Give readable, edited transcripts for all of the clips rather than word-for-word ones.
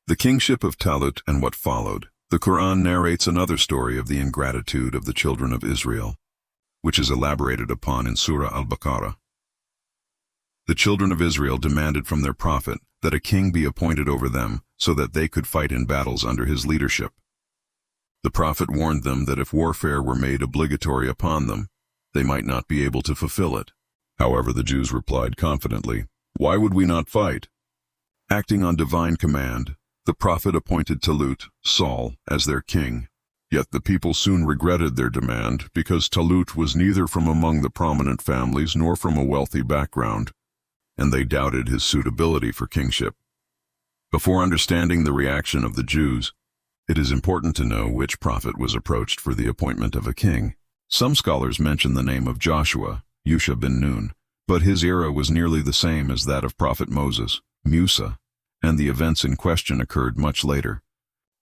The kingship of Talut and what followed. The Quran narrates another story of the ingratitude of the children of Israel, which is elaborated upon in Surah Al-Baqarah. The children of Israel demanded from their prophet that a king be appointed over them so that they could fight in battles under his leadership. The prophet warned them that if warfare were made obligatory upon them, they might not be able to fulfill it. However, the Jews replied confidently, "Why would we not fight?" Acting on divine command, the prophet appointed Talut, Saul, as their king. Yet the people soon regretted their demand because Talut was neither from among the prominent families nor from a wealthy background, and they doubted his suitability for kingship. Before understanding the reaction of the Jews, it is important to know which prophet was approached for the appointment of a king. Some scholars mention the name of Joshua, Yusha bin Nun, but his era was nearly the same as that of Prophet Moses, Musa, and the events in question occurred much later.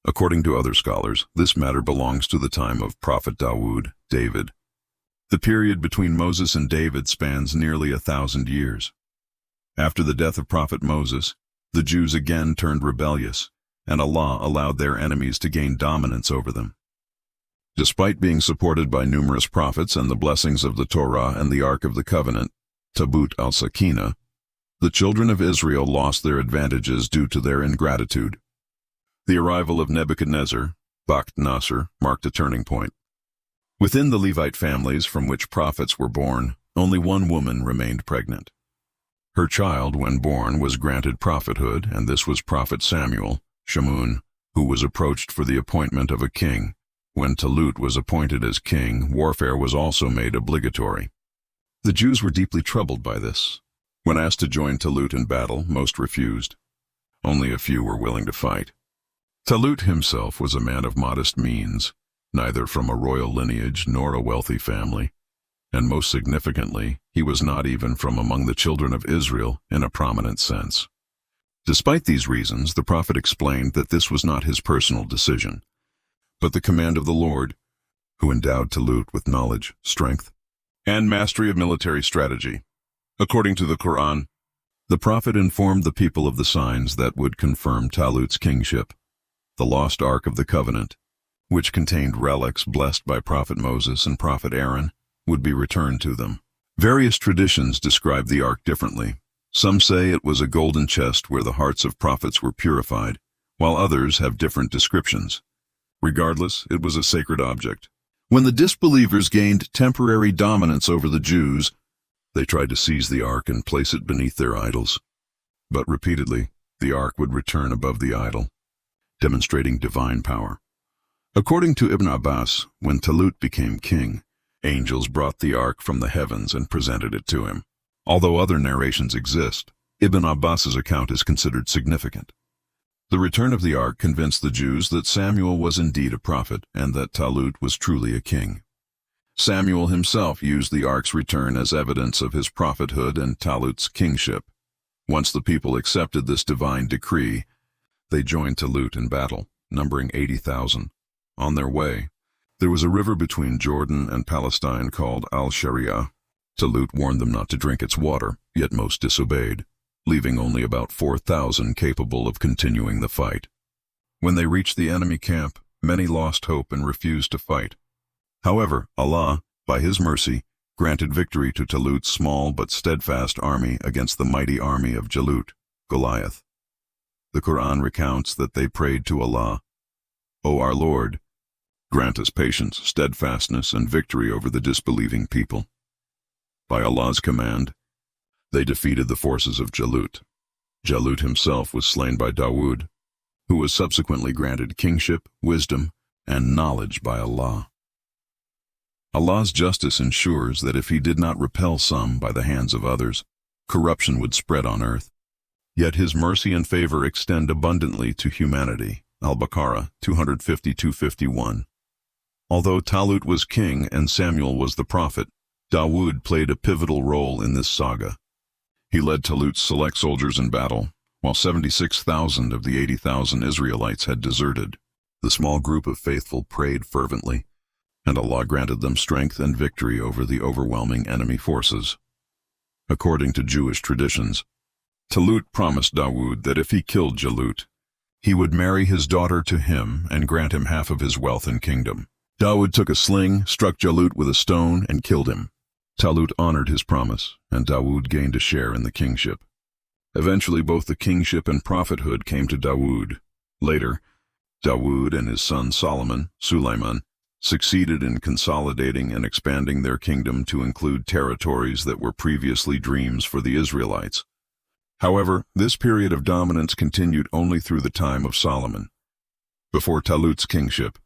According to other scholars, this matter belongs to the time of Prophet Dawood, David. The period between Moses and David spans nearly 1,000 years. After the death of Prophet Moses, the Jews again turned rebellious, and Allah allowed their enemies to gain dominance over them. Despite being supported by numerous prophets and the blessings of the Torah and the Ark of the Covenant, Tabut al-Sakinah, the children of Israel lost their advantages due to their ingratitude. The arrival of Nebuchadnezzar, Bakht Nasser, marked a turning point. Within the Levite families from which prophets were born, only one woman remained pregnant. Her child, when born, was granted prophethood, and this was Prophet Samuel, Shamun, who was approached for the appointment of a king. When Talut was appointed as king, warfare was also made obligatory. The Jews were deeply troubled by this. When asked to join Talut in battle, most refused. Only a few were willing to fight. Talut himself was a man of modest means, neither from a royal lineage nor a wealthy family, and most significantly, he was not even from among the children of Israel in a prominent sense. Despite these reasons, the prophet explained that this was not his personal decision, but the command of the Lord, who endowed Talut with knowledge, strength, and mastery of military strategy. According to the Quran, the prophet informed the people of the signs that would confirm Talut's kingship. The lost Ark of the Covenant, which contained relics blessed by Prophet Moses and Prophet Aaron, would be returned to them. Various traditions describe the Ark differently. Some say it was a golden chest where the hearts of prophets were purified, while others have different descriptions. Regardless, it was a sacred object. When the disbelievers gained temporary dominance over the Jews, they tried to seize the Ark and place it beneath their idols. But repeatedly, the Ark would return above the idol, demonstrating divine power. According to Ibn Abbas, when Talut became king, angels brought the Ark from the heavens and presented it to him. Although other narrations exist, Ibn Abbas's account is considered significant. The return of the Ark convinced the Jews that Samuel was indeed a prophet and that Talut was truly a king. Samuel himself used the Ark's return as evidence of his prophethood and Talut's kingship. Once the people accepted this divine decree, they joined Talut in battle, numbering 80,000. On their way, there was a river between Jordan and Palestine called Al-Sharia. Talut warned them not to drink its water, yet most disobeyed, leaving only about 4,000 capable of continuing the fight. When they reached the enemy camp, many lost hope and refused to fight. However, Allah, by His mercy, granted victory to Talut's small but steadfast army against the mighty army of Jalut, Goliath. The Quran recounts that they prayed to Allah, "O our Lord, grant us patience, steadfastness, and victory over the disbelieving people." By Allah's command, they defeated the forces of Jalut. Jalut himself was slain by Dawood, who was subsequently granted kingship, wisdom, and knowledge by Allah. Allah's justice ensures that if He did not repel some by the hands of others, corruption would spread on earth. Yet His mercy and favor extend abundantly to humanity. Al-Baqarah 250-251. Although Talut was king and Samuel was the prophet, Dawood played a pivotal role in this saga. He led Talut's select soldiers in battle, while 76,000 of the 80,000 Israelites had deserted. The small group of faithful prayed fervently, and Allah granted them strength and victory over the overwhelming enemy forces. According to Jewish traditions, Talut promised Dawood that if he killed Jalut, He would marry his daughter to him and grant him half of his wealth and kingdom. Daud took a sling, struck Jalut with a stone, and killed him. Talut honored his promise, and Daud gained a share in the kingship. Eventually, both the kingship and prophethood came to Daud. Later, Daud and his son Solomon, Suleiman, succeeded in consolidating and expanding their kingdom to include territories that were previously dreams for the Israelites. However, this period of dominance continued only through the time of Solomon. Before Talut's kingship,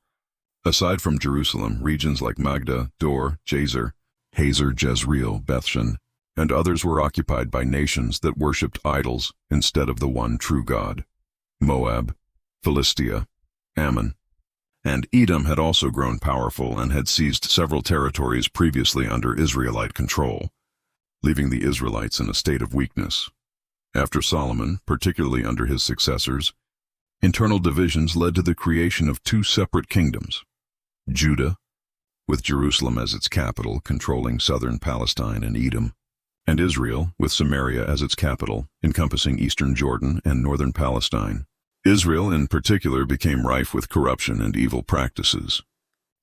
aside from Jerusalem, regions like Magda, Dor, Jazer, Hazer, Jezreel, Bethshan, and others were occupied by nations that worshipped idols instead of the one true God. Moab, Philistia, Ammon, and Edom had also grown powerful and had seized several territories previously under Israelite control, leaving the Israelites in a state of weakness. After Solomon, particularly under his successors, internal divisions led to the creation of two separate kingdoms: Judah, with Jerusalem as its capital, controlling southern Palestine and Edom, and Israel, with Samaria as its capital, encompassing eastern Jordan and northern Palestine. Israel, in particular, became rife with corruption and evil practices.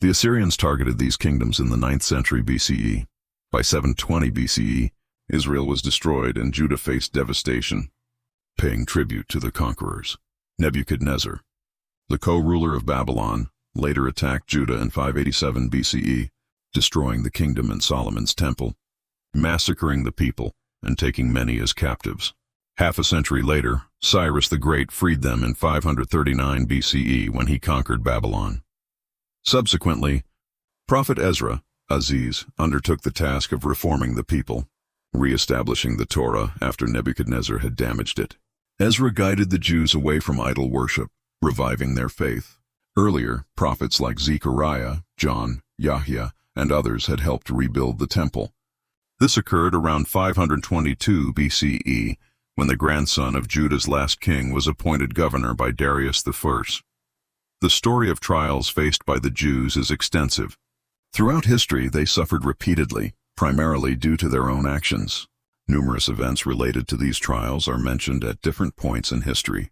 The Assyrians targeted these kingdoms in the 9th century BCE. By 720 BCE, Israel was destroyed and Judah faced devastation, paying tribute to the conquerors. Nebuchadnezzar, the co-ruler of Babylon, later attacked Judah in 587 BCE, destroying the kingdom and Solomon's temple, massacring the people, and taking many as captives. Half a century later, Cyrus the Great freed them in 539 BCE when he conquered Babylon. Subsequently, Prophet Ezra, Aziz, undertook the task of reforming the people, re-establishing the Torah after Nebuchadnezzar had damaged it. Ezra guided the Jews away from idol worship, reviving their faith. Earlier, prophets like Zechariah, John, Yahya, and others had helped rebuild the temple. This occurred around 522 BCE, when the grandson of Judah's last king was appointed governor by Darius I. The story of trials faced by the Jews is extensive. Throughout history, they suffered repeatedly, primarily due to their own actions. Numerous events related to these trials are mentioned at different points in history.